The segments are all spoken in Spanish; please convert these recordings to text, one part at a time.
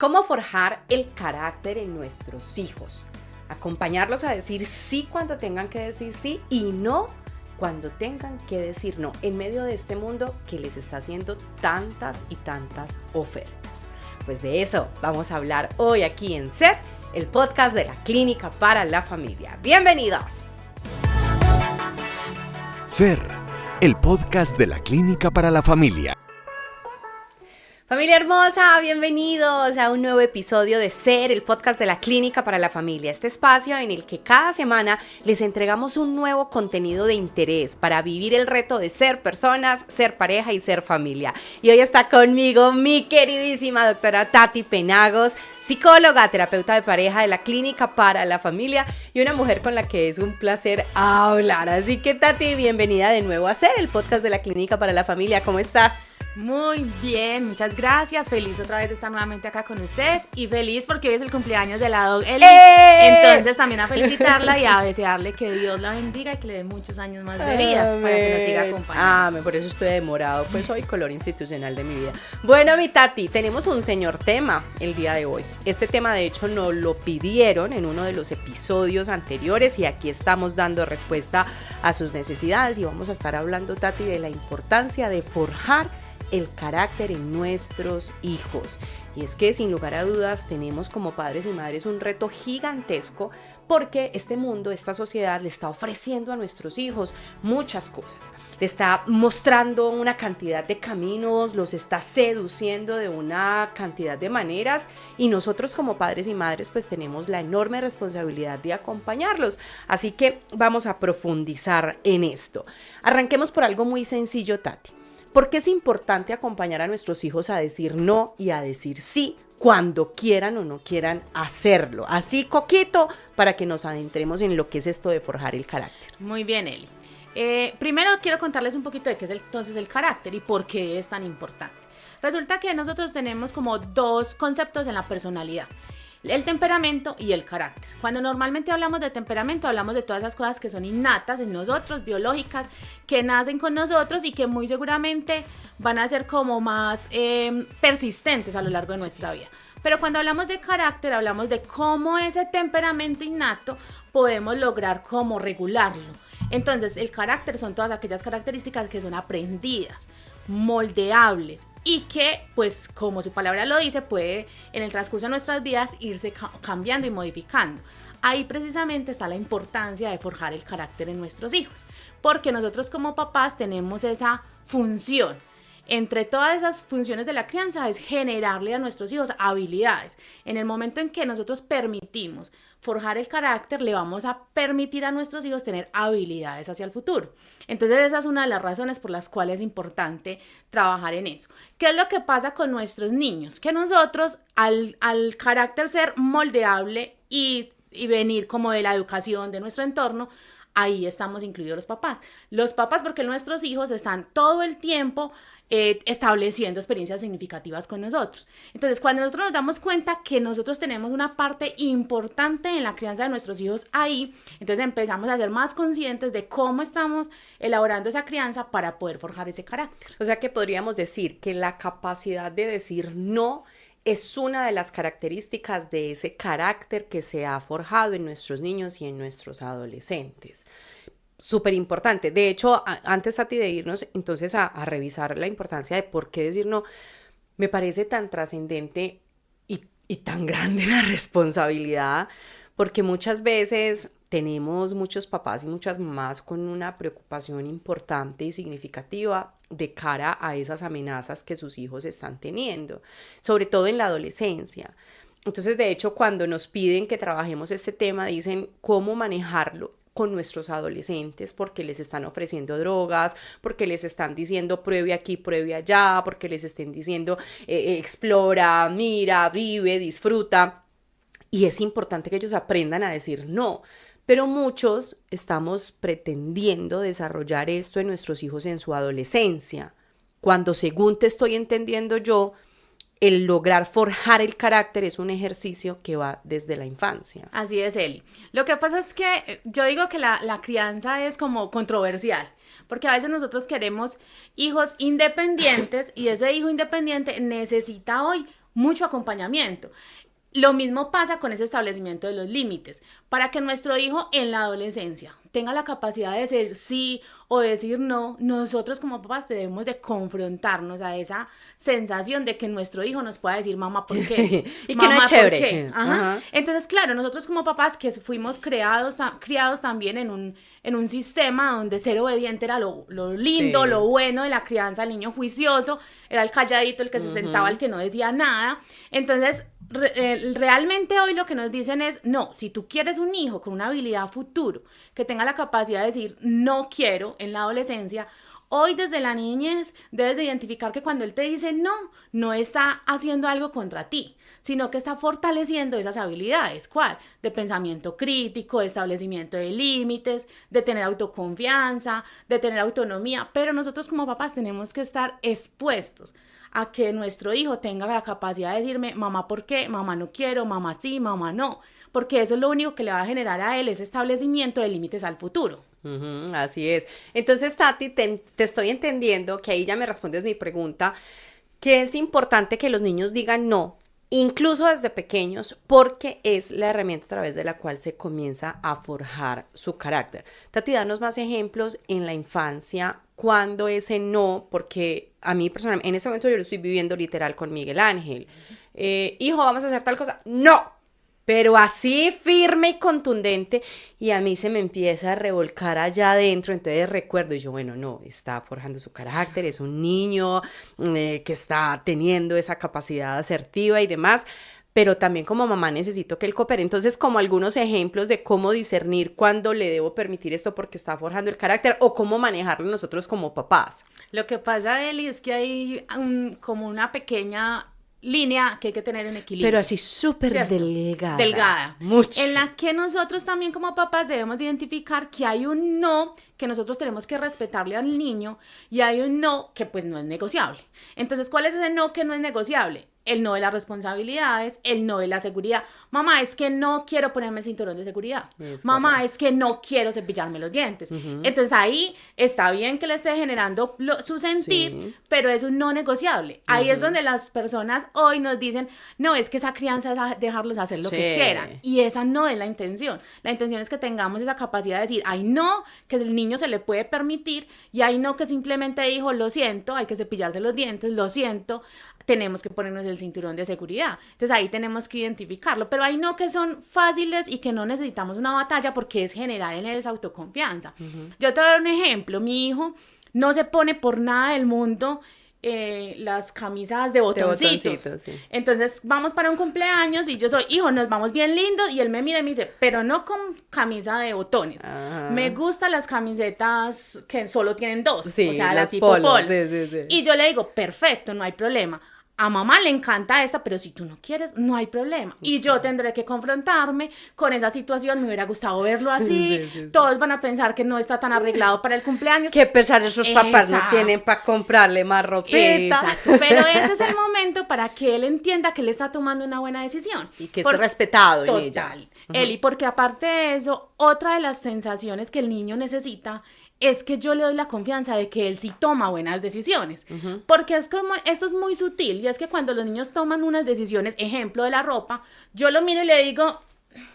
¿Cómo forjar el carácter en nuestros hijos? Acompañarlos a decir sí cuando tengan que decir sí y no cuando tengan que decir no, en medio de este mundo que les está haciendo tantas y tantas ofertas. Pues de eso vamos a hablar hoy aquí en SER, el podcast de la Clínica para la Familia. ¡Bienvenidos! SER, el podcast de la Clínica para la Familia. Familia hermosa, bienvenidos a un nuevo episodio de SER, el podcast de la Clínica para la Familia. Este espacio en el que cada semana les entregamos un nuevo contenido de interés para vivir el reto de ser personas, ser pareja y ser familia. Y hoy está conmigo mi queridísima doctora Tati Penagos, psicóloga, terapeuta de pareja de la Clínica para la Familia y una mujer con la que es un placer hablar. Así que Tati, bienvenida de nuevo a SER, el podcast de la Clínica para la Familia. ¿Cómo estás? Muy bien, muchas gracias. Feliz otra vez de estar nuevamente acá con ustedes y feliz porque hoy es el cumpleaños de la Doc Eli. Entonces también a felicitarla y a desearle que Dios la bendiga y que le dé muchos años más de vida para que nos siga acompañando. Por eso estoy demorado, pues soy color institucional de mi vida. Bueno, mi Tati, tenemos un señor tema el día de hoy. Este tema de hecho nos lo pidieron en uno de los episodios anteriores y aquí estamos dando respuesta a sus necesidades y vamos a estar hablando, Tati, de la importancia de forjar el carácter en nuestros hijos. Y es que sin lugar a dudas tenemos como padres y madres un reto gigantesco porque este mundo, esta sociedad le está ofreciendo a nuestros hijos muchas cosas. Le está mostrando una cantidad de caminos, los está seduciendo de una cantidad de maneras y nosotros como padres y madres pues tenemos la enorme responsabilidad de acompañarlos. Así que vamos a profundizar en esto. Arranquemos por algo muy sencillo, Tati. ¿Por qué es importante acompañar a nuestros hijos a decir no y a decir sí cuando quieran o no quieran hacerlo? Así coquito para que nos adentremos en lo que es esto de forjar el carácter. Muy bien, Eli. Primero quiero contarles un poquito de qué es entonces el carácter y por qué es tan importante. Resulta que nosotros tenemos como dos conceptos en la personalidad. El temperamento y el carácter. Cuando normalmente hablamos de temperamento, hablamos de todas esas cosas que son innatas en nosotros, biológicas, que nacen con nosotros y que muy seguramente van a ser como más persistentes a lo largo de nuestra vida. Pero cuando hablamos de carácter, hablamos de cómo ese temperamento innato podemos lograr cómo regularlo. Entonces, el carácter son todas aquellas características que son aprendidas, moldeables y que, pues, como su palabra lo dice, puede en el transcurso de nuestras vidas irse cambiando y modificando. Ahí precisamente está la importancia de forjar el carácter en nuestros hijos, porque nosotros como papás tenemos esa función. Entre todas esas funciones de la crianza es generarle a nuestros hijos habilidades. En el momento en que nosotros permitimos forjar el carácter, le vamos a permitir a nuestros hijos tener habilidades hacia el futuro. Entonces esa es una de las razones por las cuales es importante trabajar en eso. ¿Qué es lo que pasa con nuestros niños? Que nosotros al carácter ser moldeable y venir como de la educación de nuestro entorno, ahí estamos incluidos los papás. Los papás porque nuestros hijos están todo el tiempo estableciendo experiencias significativas con nosotros. Entonces, cuando nosotros nos damos cuenta que nosotros tenemos una parte importante en la crianza de nuestros hijos ahí, entonces empezamos a ser más conscientes de cómo estamos elaborando esa crianza para poder forjar ese carácter. O sea que podríamos decir que la capacidad de decir no es una de las características de ese carácter que se ha forjado en nuestros niños y en nuestros adolescentes. Súper importante. De hecho, antes, Tati, de irnos entonces a revisar la importancia de por qué decir no, me parece tan trascendente y tan grande la responsabilidad, porque muchas veces tenemos muchos papás y muchas mamás con una preocupación importante y significativa de cara a esas amenazas que sus hijos están teniendo, sobre todo en la adolescencia. Entonces, de hecho, cuando nos piden que trabajemos este tema, dicen cómo manejarlo con nuestros adolescentes, porque les están ofreciendo drogas, porque les están diciendo pruebe aquí, pruebe allá, porque les estén diciendo explora, mira, vive, disfruta. Y es importante que ellos aprendan a decir no. Pero muchos estamos pretendiendo desarrollar esto en nuestros hijos en su adolescencia, cuando según te estoy entendiendo yo, el lograr forjar el carácter es un ejercicio que va desde la infancia. Así es, Eli. Lo que pasa es que yo digo que la crianza es como controversial, porque a veces nosotros queremos hijos independientes y ese hijo independiente necesita hoy mucho acompañamiento. Lo mismo pasa con ese establecimiento de los límites. Para que nuestro hijo en la adolescencia tenga la capacidad de decir sí o decir no, nosotros como papás debemos de confrontarnos a esa sensación de que nuestro hijo nos pueda decir mamá, ¿por qué? Y mamá, que no es ¿por chévere. qué? Ajá. Ajá. Entonces, claro, nosotros como papás que fuimos criados también en un sistema donde ser obediente era lo lindo, Sí. lo bueno de la crianza, el niño juicioso, era el calladito, el que se sentaba, el que no decía nada. Entonces, realmente hoy lo que nos dicen es, no, si tú quieres un hijo con una habilidad futuro, que tenga la capacidad de decir no quiero en la adolescencia, hoy desde la niñez debes de identificar que cuando él te dice no, no está haciendo algo contra ti, sino que está fortaleciendo esas habilidades. ¿Cuál? De pensamiento crítico, de establecimiento de límites, de tener autoconfianza, de tener autonomía. Pero nosotros como papás tenemos que estar expuestos a que nuestro hijo tenga la capacidad de decirme mamá, ¿por qué? Mamá, no quiero, mamá, sí, mamá, no. Porque eso es lo único que le va a generar a él ese establecimiento de límites al futuro. Ujú, así es. Entonces, Tati, te estoy entendiendo que ahí ya me respondes mi pregunta, que es importante que los niños digan no, incluso desde pequeños, porque es la herramienta a través de la cual se comienza a forjar su carácter. Tati, danos más ejemplos en la infancia, cuando ese no, porque a mí personalmente, en este momento yo lo estoy viviendo literal con Miguel Ángel. Hijo, vamos a hacer tal cosa. ¡No! Pero así firme y contundente, y a mí se me empieza a revolcar allá adentro. Entonces recuerdo, y yo, bueno, no, está forjando su carácter, es un niño que está teniendo esa capacidad asertiva y demás, pero también como mamá necesito que él coopere. Entonces, como algunos ejemplos de cómo discernir cuándo le debo permitir esto porque está forjando el carácter, o cómo manejarlo nosotros como papás. Lo que pasa, Eli, es que hay como una pequeña línea que hay que tener en equilibrio. Pero así súper ¿cierto? delgada. Delgada. Mucho. En la que nosotros también como papás debemos de identificar que hay un no que nosotros tenemos que respetarle al niño y hay un no que pues no es negociable. Entonces, ¿cuál es ese no que no es negociable? El no de las responsabilidades, el no de la seguridad. Mamá, es que no quiero ponerme el cinturón de seguridad. Mamá, correcto. es que no quiero cepillarme los dientes. Entonces ahí está bien que le esté generando su sentir, Sí. pero es un no negociable. Ahí es donde las personas hoy nos dicen, no, es que esa crianza es dejarlos hacer lo que Sí. quieran. Y esa no es la intención. La intención es que tengamos esa capacidad de decir, ay no, que el niño se le puede permitir, y hay no que simplemente dijo, lo siento, hay que cepillarse los dientes, lo siento, tenemos que ponernos el cinturón de seguridad. Entonces ahí tenemos que identificarlo, pero hay no que son fáciles y que no necesitamos una batalla porque es generar en él esa autoconfianza. Yo te voy a dar un ejemplo. Mi hijo no se pone por nada del mundo las camisas de botoncitos. Sí. Entonces vamos para un cumpleaños y yo soy, hijo, nos vamos bien lindos, y él me mira y me dice, pero no con camisa de botones. Ajá. Me gustan las camisetas que solo tienen dos, Sí, o sea, la las tipo polos, polo. sí. Y yo le digo, perfecto, no hay problema. A mamá le encanta esta, pero si tú no quieres, no hay problema. Y yo tendré que confrontarme con esa situación. Me hubiera gustado verlo así. Sí. Todos van a pensar que no está tan arreglado para el cumpleaños. Que pesar de sus papás no Exacto. tienen para comprarle más ropita. Exacto. Pero ese es el momento para que él entienda que él está tomando una buena decisión. Y que esté respetado en ella. Total. Eli, porque aparte de eso, otra de las sensaciones que el niño necesita es que yo le doy la confianza de que él sí toma buenas decisiones. Porque es como, esto es muy sutil, y es que cuando los niños toman unas decisiones, ejemplo de la ropa, yo lo miro y le digo,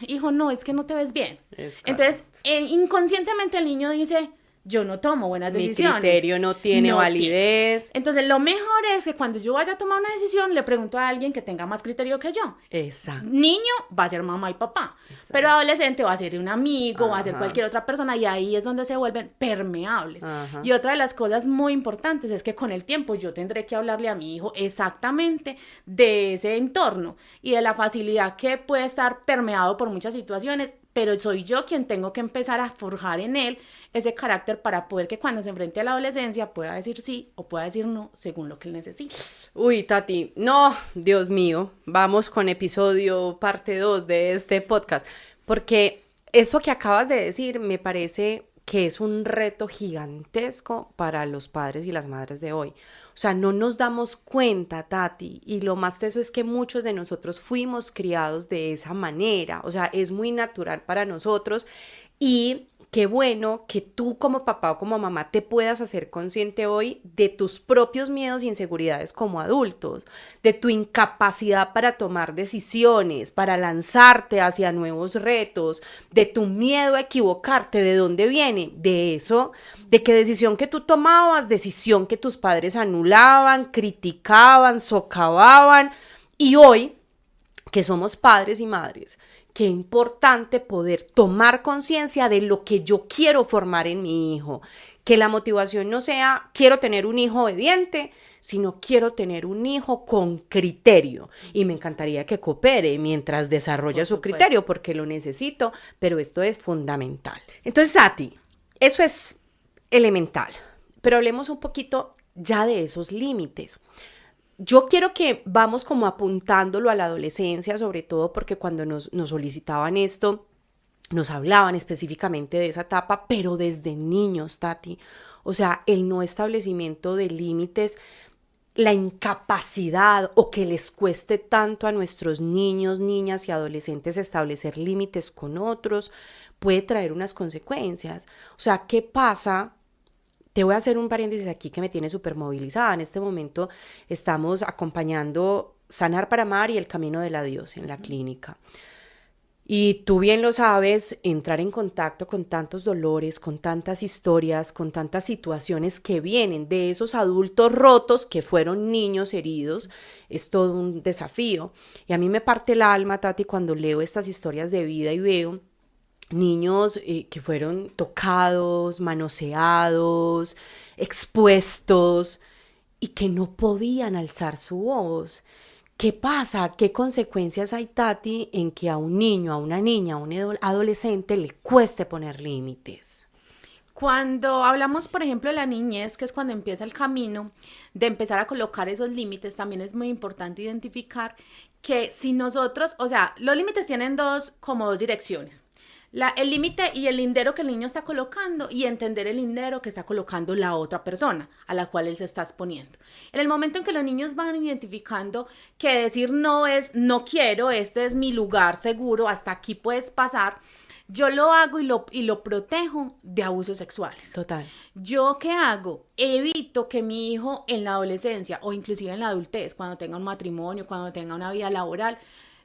hijo, no, es que no te ves bien. Es Entonces, inconscientemente el niño dice, yo no tomo buenas Mi decisiones. criterio no tiene validez. Entonces, lo mejor es que cuando yo vaya a tomar una decisión, le pregunto a alguien que tenga más criterio que yo. Exacto. Niño va a ser mamá y papá, pero adolescente va a ser un amigo, va a ser cualquier otra persona, y ahí es donde se vuelven permeables. Ajá. Y otra de las cosas muy importantes es que con el tiempo yo tendré que hablarle a mi hijo exactamente de ese entorno y de la facilidad que puede estar permeado por muchas situaciones, pero soy yo quien tengo que empezar a forjar en él ese carácter para poder que cuando se enfrente a la adolescencia pueda decir sí o pueda decir no según lo que él necesite. Uy, Tati, no, Dios mío, vamos con episodio parte 2 de este podcast, porque eso que acabas de decir me parece que es un reto gigantesco para los padres y las madres de hoy. O sea, no nos damos cuenta, Tati, y lo más teso es que muchos de nosotros fuimos criados de esa manera. O sea, es muy natural para nosotros, y qué bueno que tú como papá o como mamá te puedas hacer consciente hoy de tus propios miedos y inseguridades como adultos, de tu incapacidad para tomar decisiones, para lanzarte hacia nuevos retos, de tu miedo a equivocarte, ¿de dónde viene? De eso, de qué decisión que tú tomabas, decisión que tus padres anulaban, criticaban, socavaban, y hoy que somos padres y madres, qué importante poder tomar conciencia de lo que yo quiero formar en mi hijo, que la motivación no sea quiero tener un hijo obediente, sino quiero tener un hijo con criterio, y me encantaría que coopere mientras desarrolla su criterio porque lo necesito, pero esto es fundamental. Entonces, Sati, eso es elemental, pero hablemos un poquito ya de esos límites. Yo quiero que vamos como apuntándolo a la adolescencia, sobre todo porque cuando nos solicitaban esto, nos hablaban específicamente de esa etapa, pero desde niños, Tati. O sea, el no establecimiento de límites, la incapacidad o que les cueste tanto a nuestros niños, niñas y adolescentes establecer límites con otros, puede traer unas consecuencias. O sea, ¿qué pasa? Te voy a hacer un paréntesis aquí que me tiene súper movilizada. En este momento estamos acompañando Sanar para Amar y El Camino del Adiós en la clínica. Y tú bien lo sabes, entrar en contacto con tantos dolores, con tantas historias, con tantas situaciones que vienen de esos adultos rotos que fueron niños heridos, es todo un desafío. Y a mí me parte el alma, Tati, cuando leo estas historias de vida y veo niños que fueron tocados, manoseados, expuestos y que no podían alzar su voz. ¿Qué pasa? ¿Qué consecuencias hay, Tati, en que a un niño, a una niña, a un adolescente le cueste poner límites? Cuando hablamos, por ejemplo, de la niñez, que es cuando empieza el camino de empezar a colocar esos límites, también es muy importante identificar que si nosotros, o sea, los límites tienen dos direcciones. El límite y el lindero que el niño está colocando y entender el lindero que está colocando la otra persona a la cual él se está exponiendo. En el momento en que los niños van identificando que decir no es no quiero, este es mi lugar seguro, hasta aquí puedes pasar, yo lo hago y lo protejo de abusos sexuales. Total. ¿Yo qué hago? Evito que mi hijo en la adolescencia o inclusive en la adultez, cuando tenga un matrimonio, cuando tenga una vida laboral,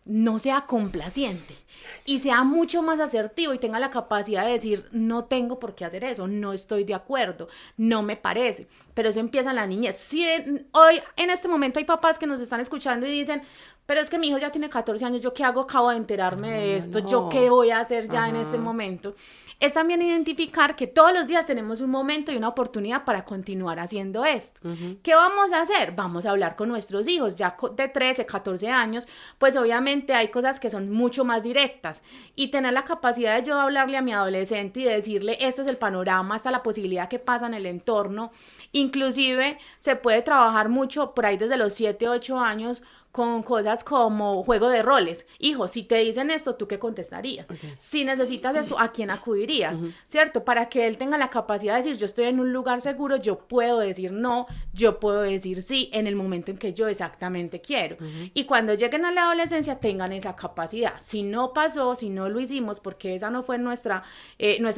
no sea complaciente y sea mucho más asertivo y tenga la capacidad de decir no tengo por qué hacer eso, no estoy de acuerdo, no me parece, pero eso empieza en la niñez. Si hoy en este momento hay papás que nos están escuchando y dicen pero es que mi hijo ya tiene 14 años, ¿yo qué hago? Acabo de enterarme de esto, ¿yo qué voy a hacer ya en este momento? Es también identificar que todos los días tenemos un momento y una oportunidad para continuar haciendo esto. ¿Qué vamos a hacer? Vamos a hablar con nuestros hijos, ya de 13, 14 años, pues obviamente hay cosas que son mucho más directas y tener la capacidad de yo hablarle a mi adolescente y decirle, este es el panorama, esta es la posibilidad que pasa en el entorno. Inclusive se puede trabajar mucho por ahí desde los 7, 8 años con cosas como juego de roles. Hijo, si te dicen esto, ¿tú qué contestarías? Okay. Si necesitas esto, ¿a quién acudirías? ¿Cierto? Para que él tenga la capacidad de decir, yo estoy en un lugar seguro, yo puedo decir no, yo puedo decir sí en el momento en que yo exactamente quiero. Y cuando lleguen a la adolescencia tengan esa capacidad. Si no pasó, si no lo hicimos, porque esa no fue nuestro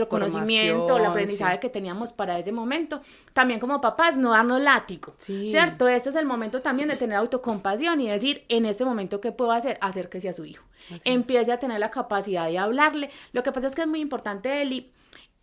conocimiento, el aprendizaje que teníamos para ese momento, también como papás, no darnos látigo. ¿Cierto? Este es el momento también de tener autocompasión y decir, en este momento, ¿qué puedo hacer? Acérquese a su hijo. Empiece a tener la capacidad de hablarle. Lo que pasa es que es muy importante, Eli,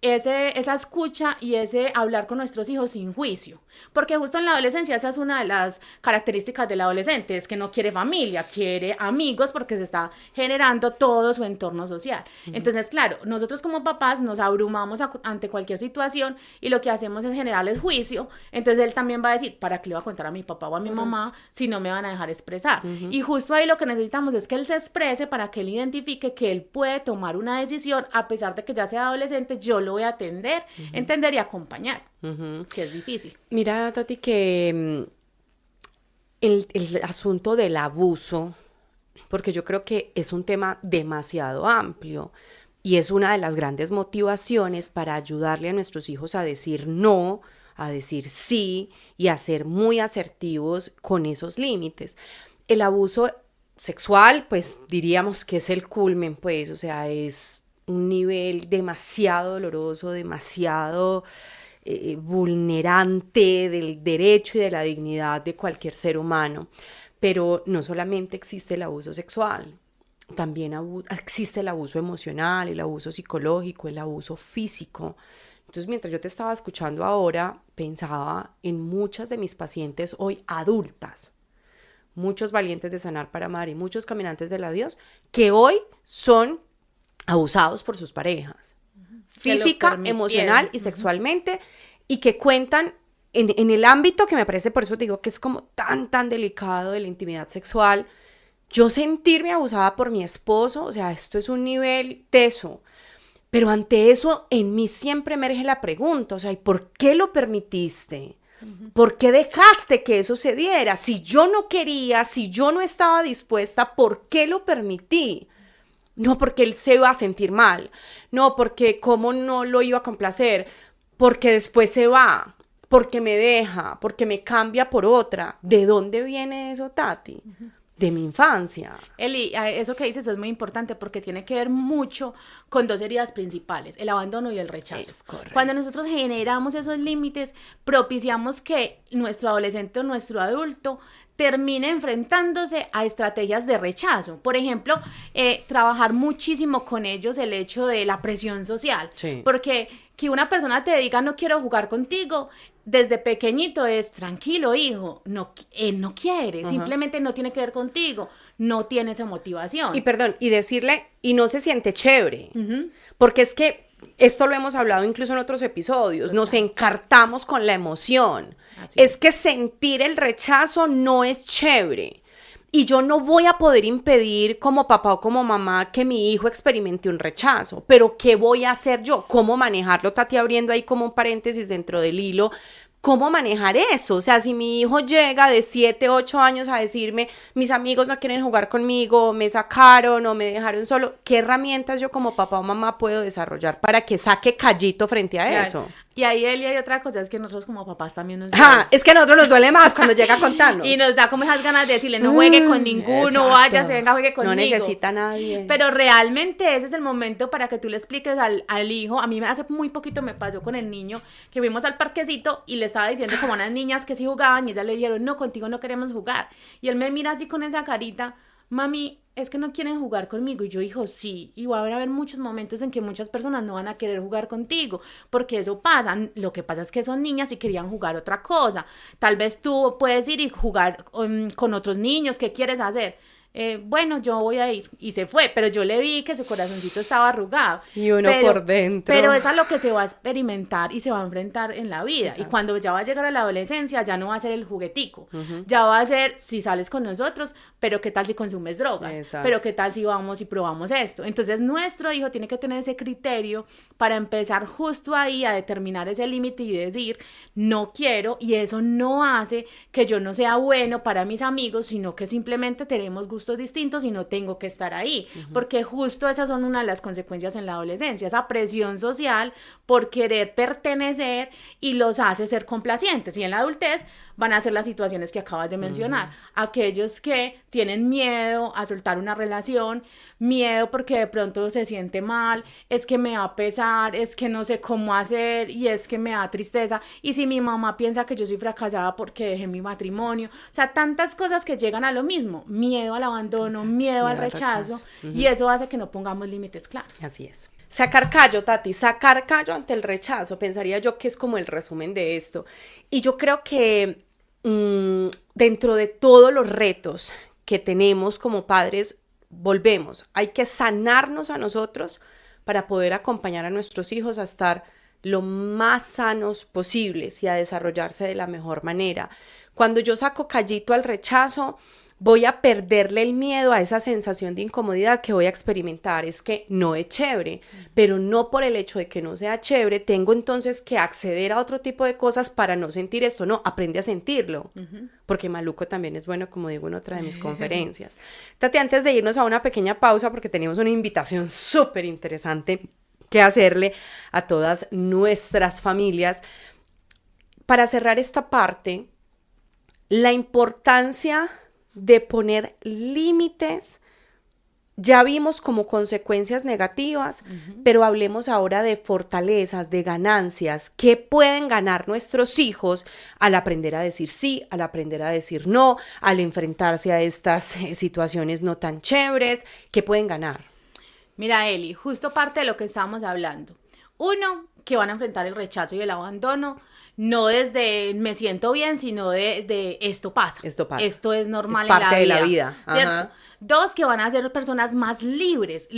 esa escucha y ese hablar con nuestros hijos sin juicio, porque justo en la adolescencia esa es una de las características del adolescente, es que no quiere familia, quiere amigos porque se está generando todo su entorno social. Entonces, claro, nosotros como papás nos abrumamos ante cualquier situación y lo que hacemos es generarles juicio, entonces él también va a decir, ¿para qué le voy a contar a mi papá o a mi mamá si no me van a dejar expresar? Y justo ahí lo que necesitamos es que él se exprese para que él identifique que él puede tomar una decisión a pesar de que ya sea adolescente, yo lo voy a atender, entender y acompañar, que es difícil. Mira, Tati, que el asunto del abuso, porque yo creo que es un tema demasiado amplio y es una de las grandes motivaciones para ayudarle a nuestros hijos a decir no, a decir sí y a ser muy asertivos con esos límites. El abuso sexual, pues diríamos que es el culmen, pues, o sea, es un nivel demasiado doloroso, demasiado vulnerante del derecho y de la dignidad de cualquier ser humano. Pero no solamente existe el abuso sexual, también existe el abuso emocional, el abuso psicológico, el abuso físico. Entonces, mientras yo te estaba escuchando ahora, pensaba en muchas de mis pacientes hoy adultas, muchos valientes de sanar para amar y muchos caminantes del adiós, que hoy son abusados por sus parejas, física, emocional y sexualmente, y que cuentan en el ámbito que me parece, por eso te digo que es como tan delicado de la intimidad sexual, yo sentirme abusada por mi esposo, o sea, esto es un nivel teso. Pero ante eso, en mí siempre emerge la pregunta, o sea, ¿y por qué lo permitiste? ¿Por qué dejaste que eso se diera? Si yo no quería, si yo no estaba dispuesta, ¿por qué lo permití? No porque él se iba a sentir mal, no porque cómo no lo iba a complacer, porque después se va, porque me deja, porque me cambia por otra. ¿De dónde viene eso, Tati? De mi infancia. Eli, eso que dices es muy importante porque tiene que ver mucho con dos heridas principales, el abandono y el rechazo. Es correcto. Cuando nosotros generamos esos límites, propiciamos que nuestro adolescente o nuestro adulto termine enfrentándose a estrategias de rechazo. Por ejemplo, trabajar muchísimo con ellos el hecho de la presión social. Sí. Porque que una persona te diga no quiero jugar contigo, desde pequeñito es tranquilo, hijo, no, él no quiere, simplemente no tiene que ver contigo, no tiene esa motivación. Y decirle, y no se siente chévere, porque es que esto lo hemos hablado incluso en otros episodios, nos encartamos con la emoción. Es que sentir el rechazo no es chévere. Y yo no voy a poder impedir como papá o como mamá que mi hijo experimente un rechazo, pero ¿qué voy a hacer yo? ¿Cómo manejarlo? Tati, abriendo ahí como un paréntesis dentro del hilo, ¿cómo manejar eso? O sea, si mi hijo llega de 7, 8 años a decirme, mis amigos no quieren jugar conmigo, me sacaron o me dejaron solo, ¿qué herramientas yo como papá o mamá puedo desarrollar para que saque callito frente a eso? Y ahí él y hay otra cosa, es que nosotros como papás también nos duele. Es que a nosotros nos duele más cuando llega a contarnos. Y nos da como esas ganas de decirle, no juegue con ninguno, vaya, se venga, juegue conmigo. No necesita a nadie. Pero realmente ese es el momento para que tú le expliques al hijo. A mí hace muy poquito me pasó con el niño, que fuimos al parquecito y le estaba diciendo como a unas niñas que sí jugaban y ellas le dijeron, no, contigo no queremos jugar. Y él me mira así con esa carita, mami, es que no quieren jugar conmigo. Y yo, hijo, sí, y va a haber muchos momentos en que muchas personas no van a querer jugar contigo, porque eso pasa. Lo que pasa es que son niñas y querían jugar otra cosa. Tal vez tú puedes ir y jugar con otros niños. ¿Qué quieres hacer? Bueno, yo voy a ir. Y se fue, pero yo le vi que su corazoncito estaba arrugado. Y uno por dentro. Pero es a lo que se va a experimentar y se va a enfrentar en la vida. Exacto. Y cuando ya va a llegar a la adolescencia, ya no va a ser el juguetico. Ya va a ser, si sales con nosotros, pero qué tal si consumes drogas. Exacto. Pero qué tal si vamos y probamos esto. Entonces nuestro hijo tiene que tener ese criterio para empezar justo ahí a determinar ese límite y decir, no quiero, y eso no hace que yo no sea bueno para mis amigos, sino que simplemente tenemos gustos distintos y no tengo que estar ahí, porque justo esas son una de las consecuencias en la adolescencia, esa presión social por querer pertenecer y los hace ser complacientes, y en la adultez van a ser las situaciones que acabas de mencionar, aquellos que tienen miedo a soltar una relación, miedo porque de pronto se siente mal, es que me va a pesar, es que no sé cómo hacer y es que me da tristeza, y si mi mamá piensa que yo soy fracasada porque dejé mi matrimonio, o sea, tantas cosas que llegan a lo mismo, miedo al abandono, miedo al rechazo. Y eso hace que no pongamos límites claros. Así es. Sacar callo, Tati, sacar callo ante el rechazo, pensaría yo que es como el resumen de esto. Y yo creo que dentro de todos los retos que tenemos como padres, hay que sanarnos a nosotros para poder acompañar a nuestros hijos a estar lo más sanos posibles y a desarrollarse de la mejor manera. Cuando yo saco callito al rechazo, voy a perderle el miedo a esa sensación de incomodidad que voy a experimentar. Es que no es chévere, pero no por el hecho de que no sea chévere, tengo entonces que acceder a otro tipo de cosas para no sentir esto. No, aprende a sentirlo, porque maluco también es bueno, como digo en otra de mis conferencias. Tati, antes de irnos a una pequeña pausa, porque tenemos una invitación súper interesante que hacerle a todas nuestras familias, para cerrar esta parte, la importancia de poner límites ya vimos como consecuencias negativas, pero hablemos ahora de fortalezas, de ganancias, que pueden ganar nuestros hijos al aprender a decir sí, al aprender a decir no, al enfrentarse a estas situaciones no tan chéveres, ¿qué pueden ganar? Mira, Eli, justo parte de lo que estábamos hablando. Uno, que van a enfrentar el rechazo y el abandono, no desde me siento bien, sino de esto pasa. Esto pasa. Esto es normal es parte en la de vida. la vida. ¿Cierto? Ajá. Dos, que van a ser personas más libres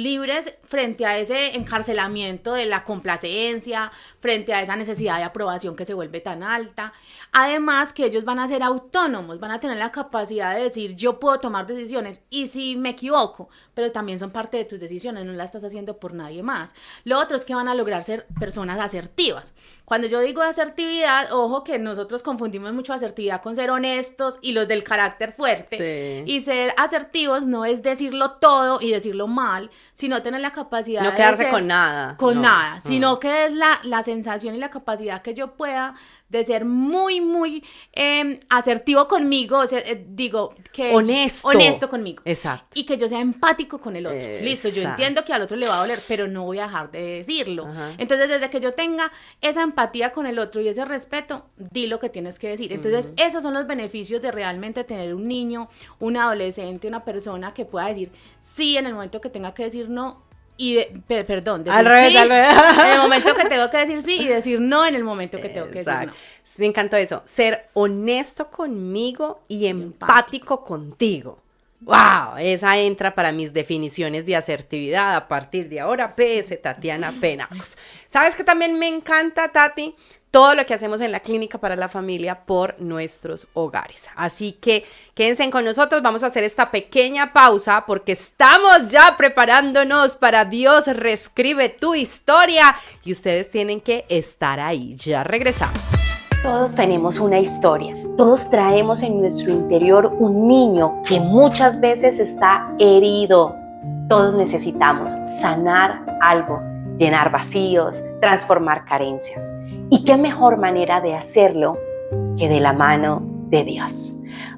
frente a ese encarcelamiento de la complacencia, frente a esa necesidad de aprobación que se vuelve tan alta. Además, que ellos van a ser autónomos, van a tener la capacidad de decir, yo puedo tomar decisiones y si me equivoco, pero también son parte de tus decisiones, no las estás haciendo por nadie más. Lo otro es que van a lograr ser personas asertivas. Cuando yo digo asertividad, ojo que nosotros confundimos mucho asertividad con ser honestos y los del carácter fuerte. Sí. Y ser asertivos no es decirlo todo y decirlo mal, sino tener la capacidad No de quedarse ser, con nada. con No. nada, sino que es la sensación y la capacidad que yo pueda de ser muy, muy asertivo conmigo, o sea, digo, que honesto conmigo. Exacto. Y que yo sea empático con el otro. Listo, yo Exacto. entiendo que al otro le va a doler, pero no voy a dejar de decirlo. Ajá. Entonces, desde que yo tenga esa empatía con el otro y ese respeto, di lo que tienes que decir. Entonces, esos son los beneficios de realmente tener un niño, un adolescente, una persona que pueda decir sí en el momento que tenga que decir no. Y perdón, decir al revés. en el momento que tengo que decir sí y decir no en el momento que tengo que decir no. Me encantó eso, ser honesto conmigo y empático contigo. ¡Wow! Esa entra para mis definiciones de asertividad a partir de ahora. PS Tatiana Penagos. ¿Sabes qué también me encanta, Tati? Todo lo que hacemos en la Clínica para la Familia por nuestros hogares. Así que quédense con nosotros, vamos a hacer esta pequeña pausa porque estamos ya preparándonos para Dios reescribe tu historia y ustedes tienen que estar ahí. Ya regresamos. Todos tenemos una historia, todos traemos en nuestro interior un niño que muchas veces está herido. Todos necesitamos sanar algo, llenar vacíos, transformar carencias. ¿Y qué mejor manera de hacerlo que de la mano de Dios?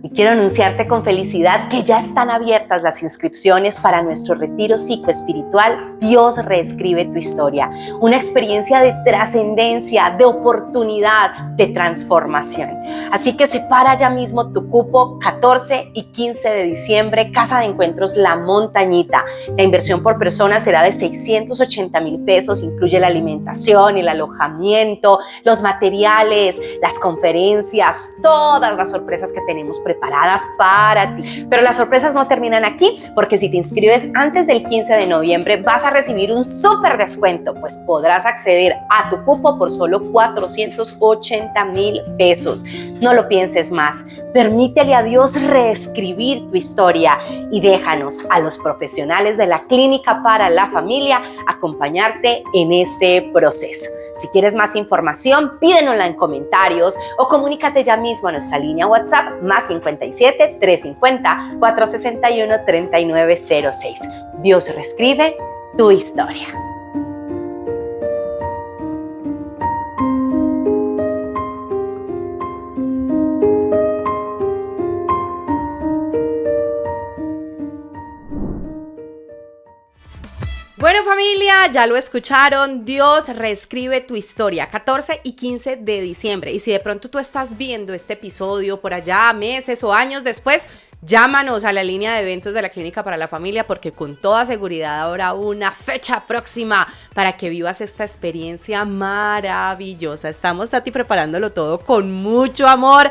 Y quiero anunciarte con felicidad que ya están abiertas las inscripciones para nuestro retiro psicoespiritual Dios reescribe tu historia. Una experiencia de trascendencia, de oportunidad, de transformación. Así que separa ya mismo tu cupo 14 y 15 de diciembre, Casa de Encuentros La Montañita. La inversión por persona será de 680,000 pesos, incluye la alimentación, el alojamiento, los materiales, las conferencias, todas las sorpresas que tenemos preparadas para ti. Pero las sorpresas no terminan aquí, porque si te inscribes antes del 15 de noviembre vas a recibir un súper descuento, pues podrás acceder a tu cupo por solo 480,000 pesos. No lo pienses más, permítele a Dios reescribir tu historia y déjanos a los profesionales de la Clínica para la Familia acompañarte en este proceso. Si quieres más información, pídenosla en comentarios o comunícate ya mismo a nuestra línea WhatsApp +57 350 461 3906. Dios reescribe tu historia. Bueno, familia, ya lo escucharon, Dios reescribe tu historia, 14 y 15 de diciembre. Y si de pronto tú estás viendo este episodio por allá meses o años después, llámanos a la línea de eventos de la Clínica para la Familia porque con toda seguridad habrá una fecha próxima para que vivas esta experiencia maravillosa. Estamos, Tati, preparándolo todo con mucho amor.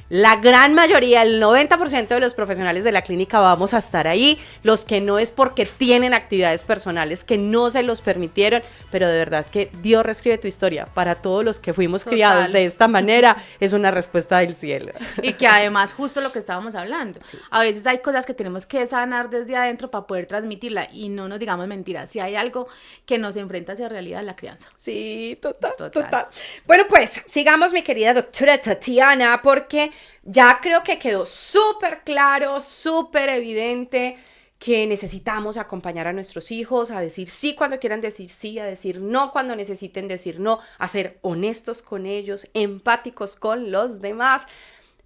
La gran mayoría, el 90% de los profesionales de la clínica vamos a estar ahí. Los que no es porque tienen actividades personales que no se los permitieron, pero de verdad que Dios reescribe tu historia. Para todos los que fuimos criados de esta manera, es una respuesta del cielo. Y que además, justo lo que estábamos hablando, Sí. a veces hay cosas que tenemos que sanar desde adentro para poder transmitirla y no nos digamos mentiras. Si hay algo que nos enfrenta hacia la realidad de la crianza. Sí, total. Bueno, pues sigamos, mi querida doctora Tatiana, porque ya creo que quedó súper claro, súper evidente que necesitamos acompañar a nuestros hijos a decir sí cuando quieran decir sí, a decir no cuando necesiten decir no, a ser honestos con ellos, empáticos con los demás.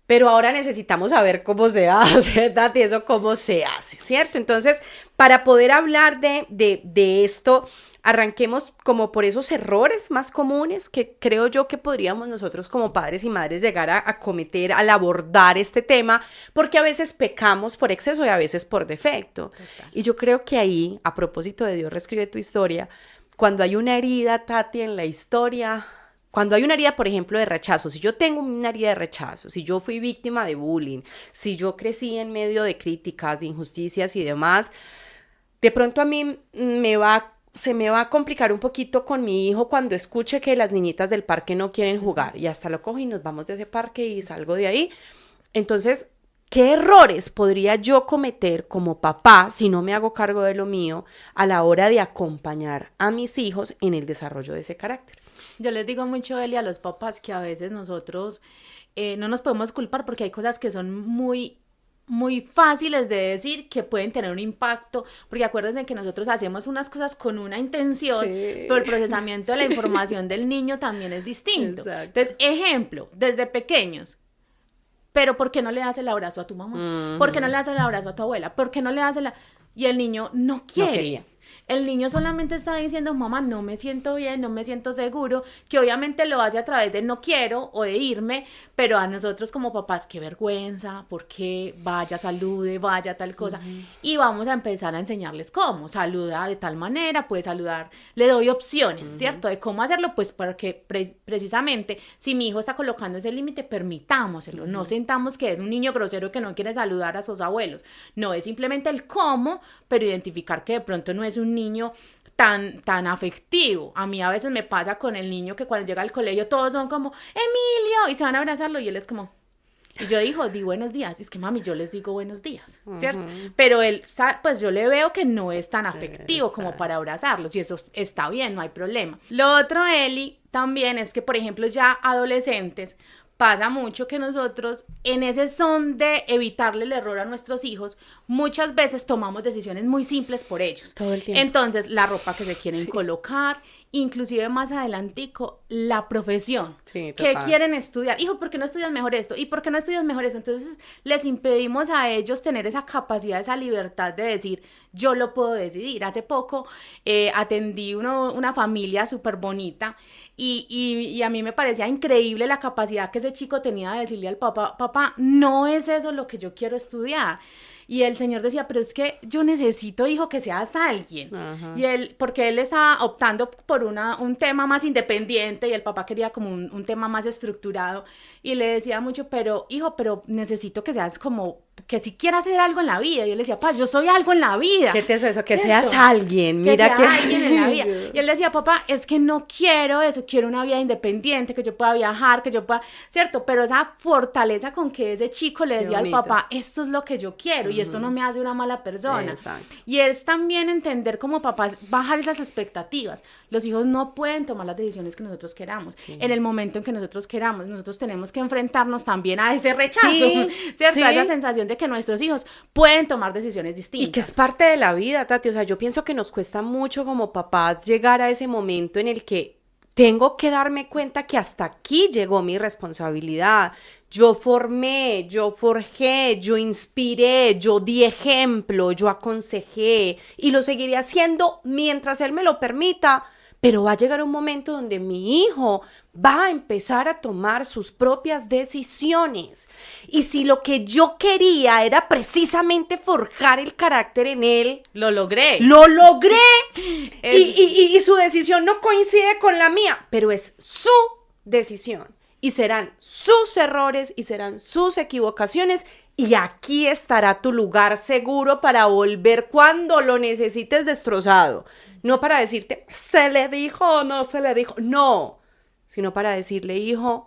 pero ahora necesitamos saber cómo se hace, Tati, eso cómo se hace, ¿cierto? Entonces, para poder hablar de esto, arranquemos como por esos errores más comunes que creo yo que podríamos nosotros como padres y madres llegar a cometer al abordar este tema, porque a veces pecamos por exceso y a veces por defecto. Total. Y yo creo que ahí, a propósito de Dios reescribe tu historia, cuando hay una herida, Tati, en la historia, cuando hay una herida, por ejemplo, de rechazo, si yo tengo una herida de rechazo, si yo fui víctima de bullying, si yo crecí en medio de críticas, de injusticias y demás, de pronto a mí se me va a complicar un poquito con mi hijo cuando escuche que las niñitas del parque no quieren jugar y hasta lo cojo y nos vamos de ese parque y salgo de ahí. Entonces, ¿qué errores podría yo cometer como papá si no me hago cargo de lo mío a la hora de acompañar a mis hijos en el desarrollo de ese carácter? Yo les digo mucho, Eli, a los papás que a veces nosotros no nos podemos culpar porque hay cosas que son muy fáciles de decir que pueden tener un impacto, porque acuérdense que nosotros hacemos unas cosas con una intención, sí, pero el procesamiento de la información del niño también es distinto. Exacto. Entonces, ejemplo, desde pequeños, pero ¿por qué no le das el abrazo a tu mamá? ¿Por qué no le das el abrazo a tu abuela? ¿Por qué no le das Y el niño no quiere. No quería. El niño solamente está diciendo, mamá, no me siento bien, no me siento seguro, que obviamente lo hace a través de no quiero o de irme, pero a nosotros como papás, qué vergüenza, ¿por qué? Vaya, salude, vaya, tal cosa. Y vamos a empezar a enseñarles cómo, saluda de tal manera, puede saludar, le doy opciones, ¿cierto? De cómo hacerlo, pues porque precisamente si mi hijo está colocando ese límite, permitámoselo, no sintamos que es un niño grosero que no quiere saludar a sus abuelos, no, es simplemente el cómo, pero identificar que de pronto no es un niño tan afectivo. A mí a veces me pasa con el niño que cuando llega al colegio todos son como Emilio y se van a abrazarlo y él es como y yo di buenos días, y es que mami yo les digo buenos días, ¿cierto? Pero él pues yo le veo que no es tan afectivo como para abrazarlos y eso está bien, no hay problema. Lo otro, Eli, también es que por ejemplo ya adolescentes pasa mucho que nosotros, en ese son de evitarle el error a nuestros hijos, muchas veces tomamos decisiones muy simples por ellos. Todo el tiempo. Entonces, la ropa que se quieren colocar, inclusive más adelantico, la profesión. Sí, ¿Qué quieren estudiar? Hijo, ¿por qué no estudias mejor esto? ¿Y por qué no estudias mejor esto? Entonces, les impedimos a ellos tener esa capacidad, esa libertad de decir, yo lo puedo decidir. Hace poco atendí una familia súper bonita y a mí me parecía increíble la capacidad que ese chico tenía de decirle al papá, no es eso lo que yo quiero estudiar. Y el señor decía, pero es que yo necesito, hijo, que seas alguien. Ajá. Porque él estaba optando por un tema más independiente y el papá quería como un tema más estructurado. Y le decía mucho, pero hijo, pero necesito que seas como, que si quieras hacer algo en la vida. Y él decía, papá, yo soy algo en la vida. ¿Qué te es eso? Que seas alguien, mira que... alguien en la vida. Y él decía, papá, es que no quiero eso, quiero una vida independiente, que yo pueda viajar, que yo pueda, ¿cierto? Pero esa fortaleza con que ese chico le decía al papá, esto es lo que yo quiero y esto no me hace una mala persona. Exacto. Y es también entender como papás, bajar esas expectativas. Los hijos no pueden tomar las decisiones que nosotros queramos. Sí. En el momento en que nosotros queramos, nosotros tenemos que enfrentarnos también a ese rechazo, ¿cierto? Sí. A esa sensación de que nuestros hijos pueden tomar decisiones distintas. Y que es parte de la vida, Tati. O sea, yo pienso que nos cuesta mucho como papás llegar a ese momento en el que tengo que darme cuenta que hasta aquí llegó mi responsabilidad. Yo formé, yo forjé, yo inspiré, yo di ejemplo, yo aconsejé y lo seguiré haciendo mientras él me lo permita. Pero va a llegar un momento donde mi hijo va a empezar a tomar sus propias decisiones. Y si lo que yo quería era precisamente forjar el carácter en él, ¡lo logré! ¡Lo logré! Y su decisión no coincide con la mía, pero es su decisión. Y serán sus errores y serán sus equivocaciones. Y aquí estará tu lugar seguro para volver cuando lo necesites destrozado. No para decirte, se le dijo o no se le dijo. No, sino para decirle, hijo,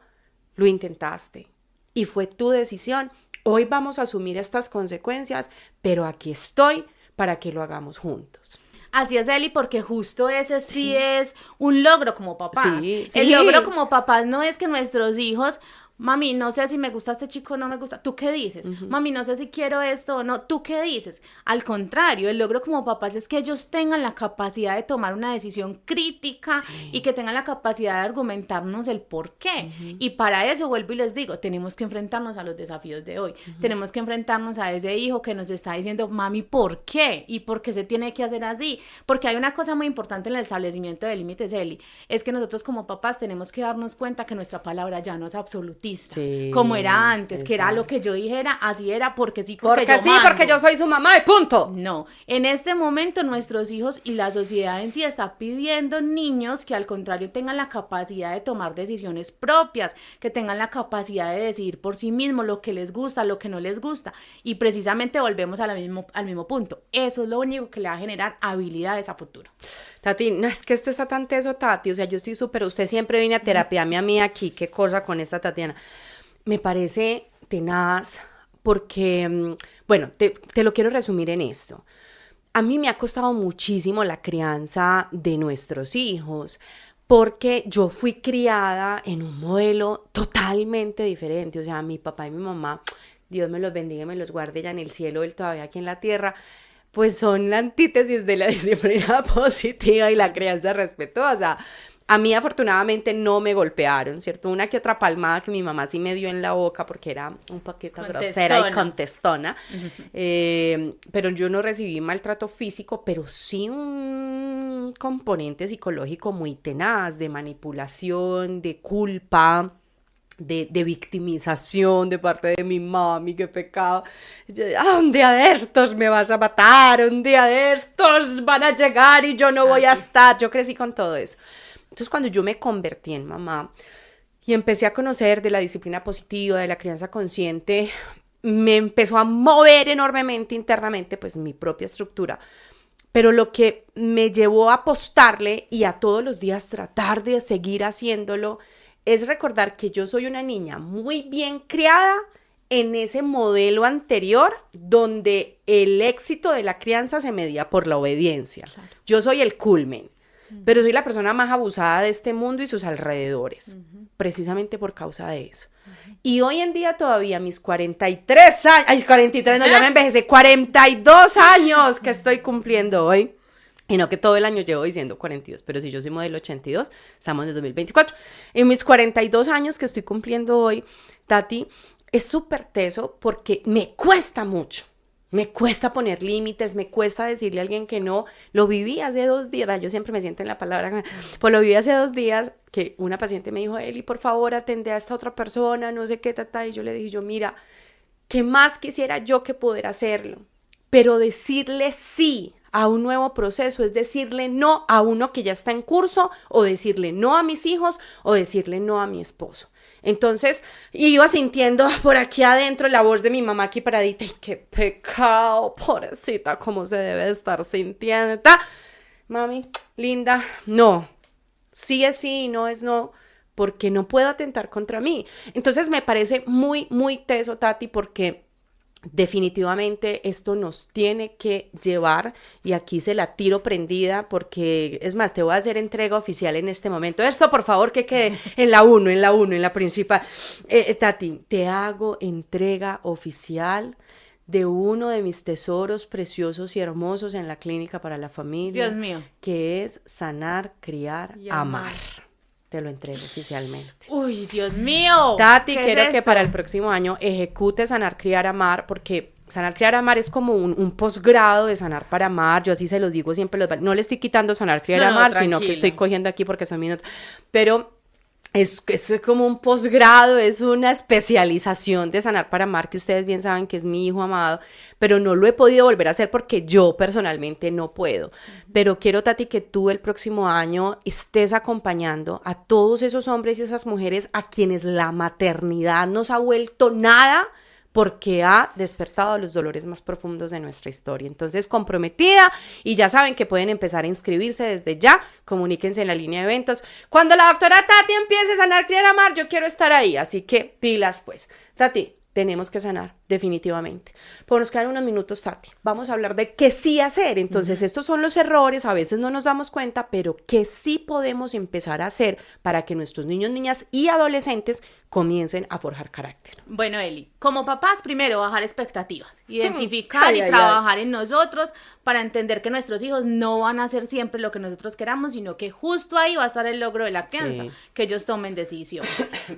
lo intentaste y fue tu decisión. Hoy vamos a asumir estas consecuencias, pero aquí estoy para que lo hagamos juntos. Así es, Eli, porque justo ese sí es un logro como papás. Sí. El logro como papás no es que nuestros hijos Mami, no sé si me gusta este chico o no me gusta. ¿Tú qué dices? Mami, no sé si quiero esto o no. ¿Tú qué dices? Al contrario, el logro como papás es que ellos tengan la capacidad de tomar una decisión crítica y que tengan la capacidad de argumentarnos el por qué. Y para eso, vuelvo y les digo, tenemos que enfrentarnos a los desafíos de hoy. Tenemos que enfrentarnos a ese hijo que nos está diciendo, mami, ¿por qué? ¿Y por qué se tiene que hacer así? Porque hay una cosa muy importante en el establecimiento de límites, Eli, es que nosotros como papás tenemos que darnos cuenta que nuestra palabra ya no es absolutista. Sí, como era antes, exacto. que era lo que yo dijera, así era, porque sí, porque Porque yo sí, mando. porque yo soy su mamá y punto. No, en este momento nuestros hijos y la sociedad en sí está pidiendo niños que al contrario tengan la capacidad de tomar decisiones propias, que tengan la capacidad de decidir por sí mismos lo que les gusta, lo que no les gusta, y precisamente volvemos al mismo punto. Eso es lo único que le va a generar habilidades a futuro. Tati, no, es que esto está tan teso, Tati, o sea, yo estoy súper, usted siempre viene a terapiarme a mí aquí, qué cosa con esta Tatiana. Me parece tenaz porque, bueno, te lo quiero resumir en esto. A mí me ha costado muchísimo la crianza de nuestros hijos porque yo fui criada en un modelo totalmente diferente. O sea, mi papá y mi mamá, Dios me los bendiga y me los guarde ya en el cielo, él todavía aquí en la tierra, pues son la antítesis de la disciplina positiva y la crianza respetuosa. A mí afortunadamente no me golpearon, ¿cierto? Una que otra palmada que mi mamá sí me dio en la boca porque era un poquito grosera y contestona. Pero yo no recibí maltrato físico, pero sí un componente psicológico muy tenaz, de manipulación, de culpa, de victimización de parte de mi mami, qué pecado. Un día de estos me vas a matar, un día de estos van a llegar y yo no voy a estar. Yo crecí con todo eso. Entonces, cuando yo me convertí en mamá y empecé a conocer de la disciplina positiva, de la crianza consciente, me empezó a mover enormemente internamente, pues, mi propia estructura. Pero lo que me llevó a apostarle y a todos los días tratar de seguir haciéndolo es recordar que yo soy una niña muy bien criada en ese modelo anterior donde el éxito de la crianza se medía por la obediencia. Claro. Yo soy el culmen. Pero soy la persona más abusada de este mundo y sus alrededores, precisamente por causa de eso. Y hoy en día todavía mis 43 años, ay, 43, no, ya me envejecé, 42 años que estoy cumpliendo hoy. Y no que todo el año llevo diciendo 42, pero si yo soy modelo 82, estamos en el 2024. En mis 42 años que estoy cumpliendo hoy, Tati, es súper teso porque me cuesta mucho. Me cuesta poner límites, me cuesta decirle a alguien que no. Lo viví hace 2 días, yo siempre me siento en la palabra, pues lo viví hace 2 días que una paciente me dijo, Eli, por favor, atende a esta otra persona, no sé qué, y yo le dije, mira, ¿qué más quisiera yo que poder hacerlo? Pero decirle sí a un nuevo proceso es decirle no a uno que ya está en curso, o decirle no a mis hijos, o decirle no a mi esposo. Entonces iba sintiendo por aquí adentro la voz de mi mamá aquí paradita y qué pecado, pobrecita, cómo se debe estar sintiendo. Mami, linda, no, sí es sí, no es no, porque no puedo atentar contra mí. Entonces me parece muy, muy teso, Tati, porque definitivamente esto nos tiene que llevar, y aquí se la tiro prendida porque, es más, te voy a hacer entrega oficial en este momento. Esto, por favor, que quede en la principal. Tati, te hago entrega oficial de uno de mis tesoros preciosos y hermosos en la Clínica para la Familia. Dios mío. Que es Sanar, Criar, y Amar. Te lo entrego oficialmente. Uy, Dios mío. Tati, quiero que para el próximo año ejecute Sanar, Criar, Amar, porque Sanar, Criar, Amar es como un posgrado de Sanar para Amar. Yo así se los digo siempre. No le estoy quitando Sanar, Criar, Amar, sino que estoy cogiendo aquí porque son minutos. Pero es como un posgrado, es una especialización de Sanar para Amar, que ustedes bien saben que es mi hijo amado, pero no lo he podido volver a hacer porque yo personalmente no puedo. Pero quiero, Tati, que tú el próximo año estés acompañando a todos esos hombres y esas mujeres a quienes la maternidad nos ha vuelto nada, porque ha despertado los dolores más profundos de nuestra historia. Entonces, comprometida, y ya saben que pueden empezar a inscribirse desde ya. Comuníquense en la línea de eventos. Cuando la doctora Tati empiece a sanar, criar, amar, yo quiero estar ahí. Así que pilas, pues. Tati, tenemos que sanar. definitivamente. Pues nos quedan unos minutos, Tati. Vamos a hablar de qué sí hacer. Entonces, estos son los errores, a veces no nos damos cuenta, pero qué sí podemos empezar a hacer para que nuestros niños, niñas y adolescentes comiencen a forjar carácter. Bueno, Eli, como papás, primero bajar expectativas, identificar y Ay. trabajar en nosotros para entender que nuestros hijos no van a hacer siempre lo que nosotros queramos, sino que justo ahí va a estar el logro de la crianza, Sí. que ellos tomen decisiones.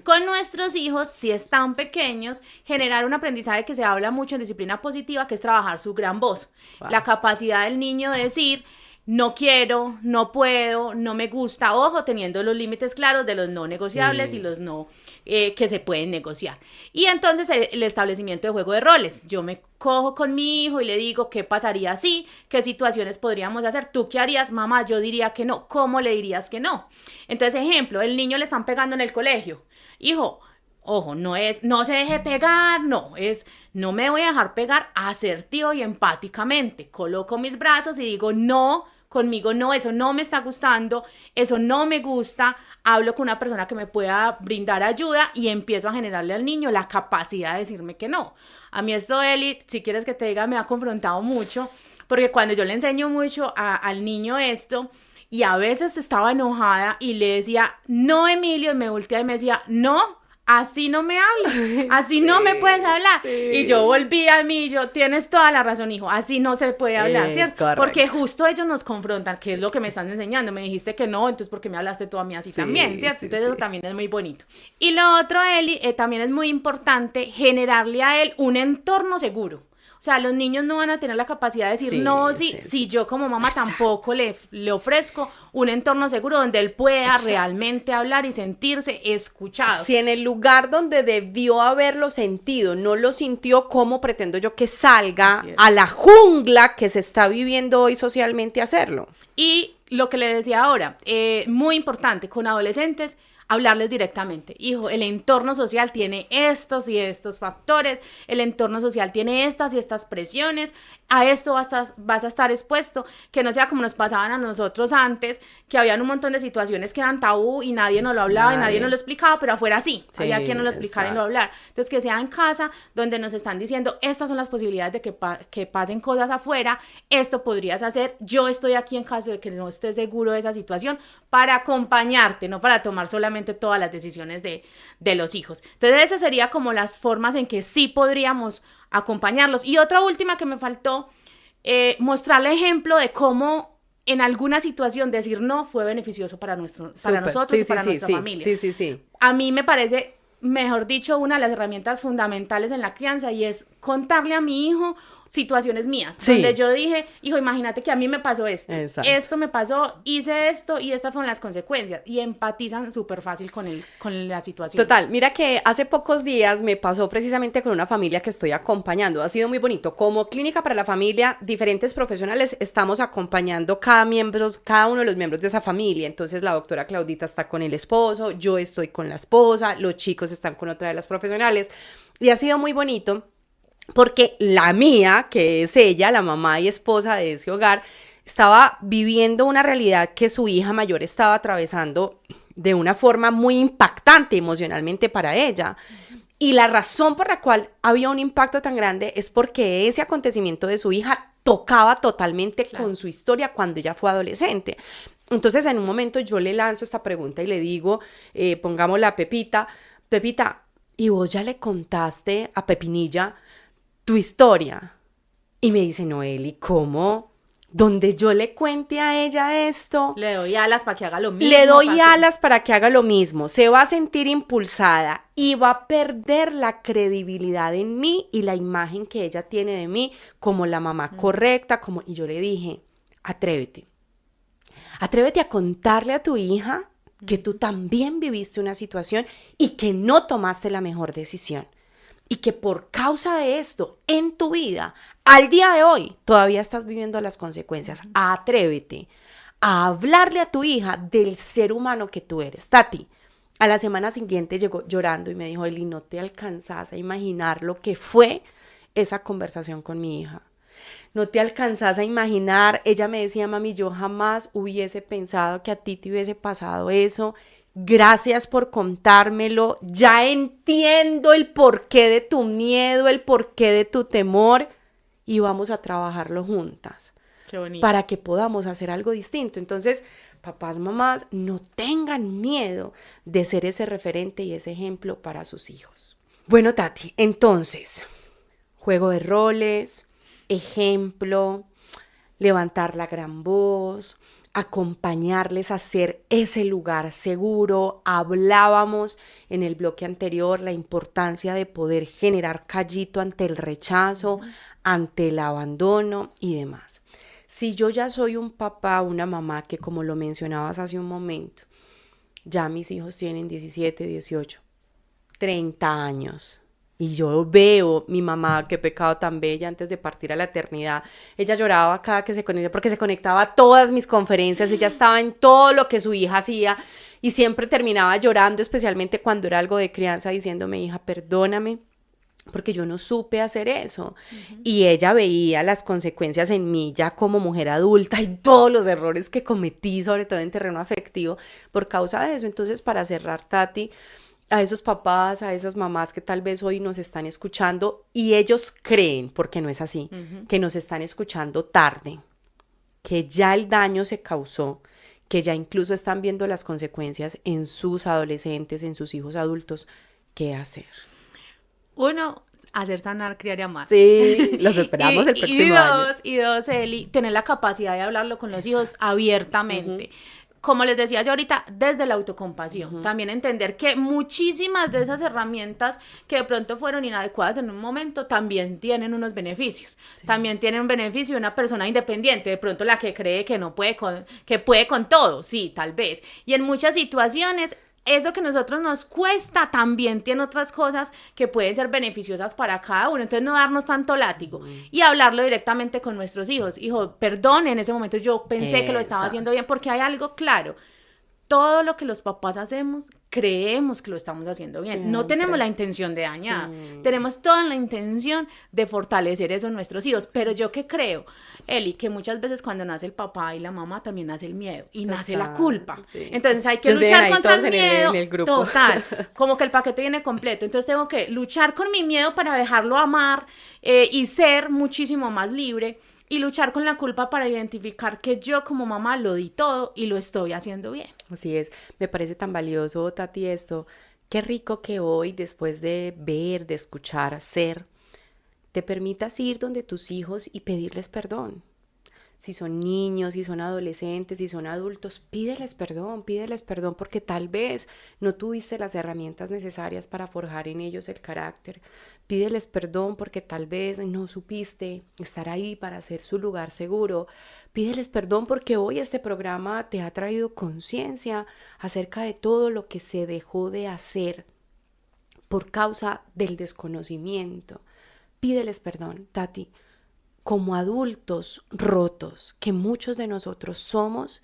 Con nuestros hijos, si están pequeños, generar un aprendizaje que se habla mucho en disciplina positiva, que es trabajar su gran voz, Wow. la capacidad del niño de decir: no quiero, no puedo, no me gusta, ojo, teniendo los límites claros de los no negociables Sí. y los no que se pueden negociar. Y entonces el establecimiento de juego de roles. Yo me cojo con mi hijo y le digo: ¿qué pasaría si? ¿Qué situaciones podríamos hacer? ¿Tú qué harías, mamá? Yo diría que no. ¿Cómo le dirías que no? Entonces, ejemplo, el niño le están pegando en el colegio. Hijo, ojo, no es, no se deje pegar, no, es, no me voy a dejar pegar, asertivo y empáticamente. Coloco mis brazos y digo: no, conmigo no, eso no me está gustando, eso no me gusta. Hablo con una persona que me pueda brindar ayuda y empiezo a generarle al niño la capacidad de decirme que no. A mí esto, Eli, si quieres que te diga, me ha confrontado mucho, porque cuando yo le enseño mucho al niño esto, y a veces estaba enojada y le decía: no, Emilio, y me volteaba y me decía: no, así no me hablas, así no me puedes hablar. Y yo volví a mí, yo: tienes toda la razón, hijo, así no se puede hablar, Es ¿cierto? correcto. Porque justo ellos nos confrontan, ¿qué es lo que me están enseñando? Me dijiste que no, entonces ¿por qué me hablaste tú a mí así Sí, también, ¿cierto? sí, Entonces sí. eso también es muy bonito. Y lo otro, Eli, también es muy importante generarle a él un entorno seguro. O sea, los niños no van a tener la capacidad de decir Sí, no, sí, si sí. yo como mamá Exacto. tampoco le ofrezco un entorno seguro donde él pueda Exacto. realmente hablar y sentirse escuchado. Si en el lugar donde debió haberlo sentido no lo sintió, ¿cómo pretendo yo que salga Así es. a la jungla que se está viviendo hoy socialmente a hacerlo? Y lo que le decía ahora, muy importante, con adolescentes, hablarles directamente. Hijo, el entorno social tiene estos y estos factores, el entorno social tiene estas y estas presiones, a esto vas a estar expuesto, que no sea como nos pasaban a nosotros antes, que habían un montón de situaciones que eran tabú y nadie nos lo hablaba y nadie nos lo explicaba, pero afuera sí, Sí, había quien nos lo explicara y lo exacto. hablara. Entonces, que sea en casa donde nos están diciendo: estas son las posibilidades de que pasen cosas afuera, esto podrías hacer, yo estoy aquí en caso de que no estés seguro de esa situación, para acompañarte, no para tomar solamente todas las decisiones de los hijos. Entonces, esas serían como las formas en que sí podríamos acompañarlos. Y otra última que me faltó, mostrarle ejemplo de cómo en alguna situación decir no fue beneficioso para nosotros Sí, y para nuestra sí, familia. Sí. A mí me parece, mejor dicho, una de las herramientas fundamentales en la crianza, y es contarle a mi hijo situaciones mías, Sí. donde yo dije: hijo, imagínate que a mí me pasó esto, Exacto. esto me pasó, hice esto y estas fueron las consecuencias, y empatizan súper fácil con la situación. Total, mira que hace pocos días me pasó precisamente con una familia que estoy acompañando. Ha sido muy bonito. Como Clínica para la Familia, diferentes profesionales estamos acompañando cada uno de los miembros de esa familia. Entonces la doctora Claudita está con el esposo, yo estoy con la esposa, los chicos están con otra de las profesionales. Y ha sido muy bonito porque la mía, que es ella, la mamá y esposa de ese hogar, estaba viviendo una realidad que su hija mayor estaba atravesando de una forma muy impactante emocionalmente para ella. Y la razón por la cual había un impacto tan grande es porque ese acontecimiento de su hija tocaba totalmente con su historia cuando ella fue adolescente. Entonces, en un momento yo le lanzo esta pregunta y le digo, pongámosla a Pepita, ¿y vos ya le contaste a Pepinilla tu historia? Y me dice: Noeli, ¿cómo? Donde yo le cuente a ella esto, Le doy alas para que haga lo mismo. le doy para que- alas para que haga lo mismo, se va a sentir impulsada y va a perder la credibilidad en mí y la imagen que ella tiene de mí como la mamá correcta, y yo le dije: atrévete a contarle a tu hija que tú también viviste una situación y que no tomaste la mejor decisión. Y que por causa de esto, en tu vida, al día de hoy, todavía estás viviendo las consecuencias. Atrévete a hablarle a tu hija del ser humano que tú eres. Tati, a la semana siguiente llegó llorando y me dijo: Eli, no te alcanzas a imaginar lo que fue esa conversación con mi hija. No te alcanzas a imaginar. Ella me decía: mami, yo jamás hubiese pensado que a ti te hubiese pasado eso. Gracias por contármelo. Ya entiendo el porqué de tu miedo, el porqué de tu temor y vamos a trabajarlo juntas. Qué bonito. Para que podamos hacer algo distinto. Entonces, papás, mamás, no tengan miedo de ser ese referente y ese ejemplo para sus hijos. Bueno, Tati, entonces, juego de roles, ejemplo, levantar la gran voz, acompañarles a ser ese lugar seguro. Hablábamos en el bloque anterior la importancia de poder generar callito ante el rechazo, ante el abandono y demás. Si yo ya soy un papá, una mamá que, como lo mencionabas hace un momento, ya mis hijos tienen 17, 18, 30 años. Y yo veo mi mamá, qué pecado tan bella, antes de partir a la eternidad. Ella lloraba cada que se conectaba, porque se conectaba a todas mis conferencias. Ella estaba en todo lo que su hija hacía y siempre terminaba llorando, especialmente cuando era algo de crianza, diciéndome, hija, perdóname, porque yo no supe hacer eso. Y ella veía las consecuencias en mí ya como mujer adulta y todos los errores que cometí, sobre todo en terreno afectivo, por causa de eso. Entonces, para cerrar, Tati, a esos papás, a esas mamás que tal vez hoy nos están escuchando y ellos creen, porque no es así, que nos están escuchando tarde, que ya el daño se causó, que ya incluso están viendo las consecuencias en sus adolescentes, en sus hijos adultos. ¿Qué hacer? Uno, hacer sanar, criar y amar. Sí, los esperamos el próximo año. Y dos, Eli, tener la capacidad de hablarlo con los hijos abiertamente. Como les decía yo ahorita, desde la autocompasión. También entender que muchísimas de esas herramientas que de pronto fueron inadecuadas en un momento también tienen unos beneficios. Sí. También tienen un beneficio de una persona independiente, de pronto la que cree que no puede que puede con todo, sí, tal vez. Y en muchas situaciones, eso que a nosotros nos cuesta también tiene otras cosas que pueden ser beneficiosas para cada uno. Entonces no darnos tanto látigo y hablarlo directamente con nuestros hijos. Hijo, perdón, en ese momento yo pensé que lo estaba haciendo bien, porque hay algo claro. Todo lo que los papás hacemos, creemos que lo estamos haciendo bien. Siempre. No tenemos la intención de dañar. Sí. Tenemos toda la intención de fortalecer eso en nuestros hijos. Pero yo que creo, Eli, que muchas veces cuando nace el papá y la mamá también nace el miedo y nace la culpa. Sí. Entonces hay que luchar contra el miedo. En el grupo. Total, como que el paquete viene completo. Entonces tengo que luchar con mi miedo para dejarlo amar y ser muchísimo más libre. Y luchar con la culpa para identificar que yo como mamá lo di todo y lo estoy haciendo bien. Así es, me parece tan valioso, Tati, esto. Qué rico que hoy, después de ver, de escuchar, ser, te permitas ir donde tus hijos y pedirles perdón. Si son niños, si son adolescentes, si son adultos, pídeles perdón, porque tal vez no tuviste las herramientas necesarias para forjar en ellos el carácter. Pídeles perdón porque tal vez no supiste estar ahí para hacer su lugar seguro. Pídeles perdón porque hoy este programa te ha traído conciencia acerca de todo lo que se dejó de hacer por causa del desconocimiento. Pídeles perdón, Tati. Como adultos rotos, que muchos de nosotros somos,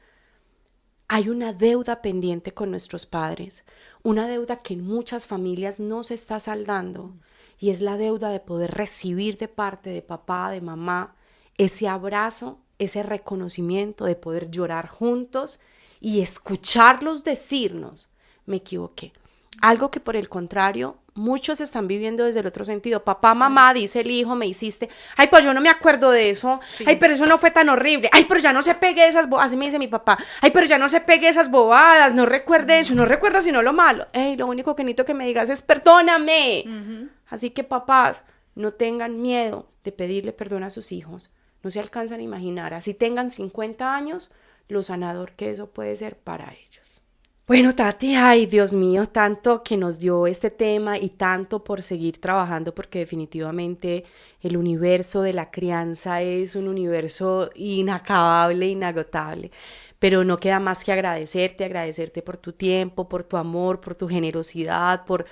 hay una deuda pendiente con nuestros padres, una deuda que en muchas familias no se está saldando, y es la deuda de poder recibir de parte de papá, de mamá, ese abrazo, ese reconocimiento, de poder llorar juntos y escucharlos decirnos, me equivoqué. Algo que por el contrario, muchos están viviendo desde el otro sentido. Papá, mamá, dice el hijo, me hiciste. Ay, pues yo no me acuerdo de eso. Sí. Ay, pero eso no fue tan horrible. Ay, pero ya no se pegue esas bobadas. Así me dice mi papá. Ay, pero ya no se pegue esas bobadas. No recuerde eso. No recuerda sino lo malo. Ey, lo único que necesito que me digas es perdóname. Así que papás, no tengan miedo de pedirle perdón a sus hijos. No se alcanzan a imaginar. Así tengan 50 años, lo sanador que eso puede ser para ellos. Bueno, Tati, ay, Dios mío, tanto que nos dio este tema y tanto por seguir trabajando, porque definitivamente el universo de la crianza es un universo inacabable, inagotable. Pero no queda más que agradecerte por tu tiempo, por tu amor, por tu generosidad, por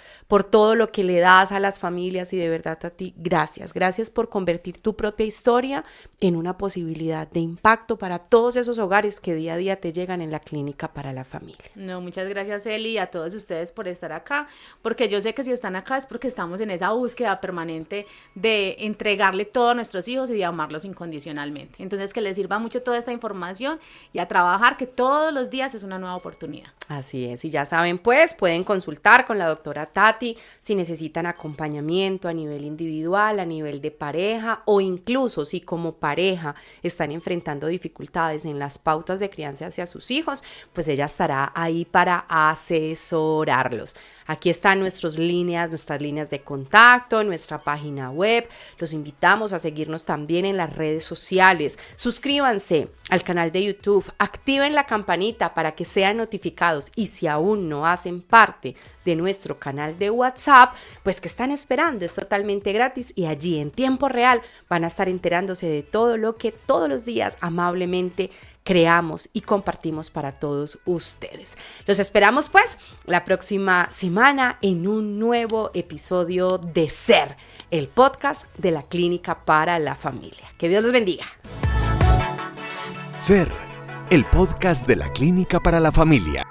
todo lo que le das a las familias y de verdad, Tati, gracias. Gracias por convertir tu propia historia en una posibilidad de impacto para todos esos hogares que día a día te llegan en la Clínica para la Familia. No, muchas gracias, Eli, y a todos ustedes por estar acá, porque yo sé que si están acá es porque estamos en esa búsqueda permanente de entregarle todo a nuestros hijos y de amarlos incondicionalmente. Entonces, que les sirva mucho toda esta información y a trabajar que todos los días es una nueva oportunidad. Así es, y ya saben pues, pueden consultar con la doctora Tati si necesitan acompañamiento a nivel individual, a nivel de pareja o incluso si como pareja están enfrentando dificultades en las pautas de crianza hacia sus hijos, pues ella estará ahí para asesorarlos. Aquí están nuestras líneas de contacto, nuestra página web. Los invitamos a seguirnos también en las redes sociales. Suscríbanse al canal de YouTube, activen la campanita para que sean notificados y si aún no hacen parte de nuestro canal de WhatsApp, pues ¿qué están esperando? Es totalmente gratis y allí en tiempo real van a estar enterándose de todo lo que todos los días amablemente creamos y compartimos para todos ustedes. Los esperamos pues la próxima semana en un nuevo episodio de Ser, el podcast de la Clínica para la Familia. Que Dios los bendiga. Ser, el podcast de la Clínica para la Familia.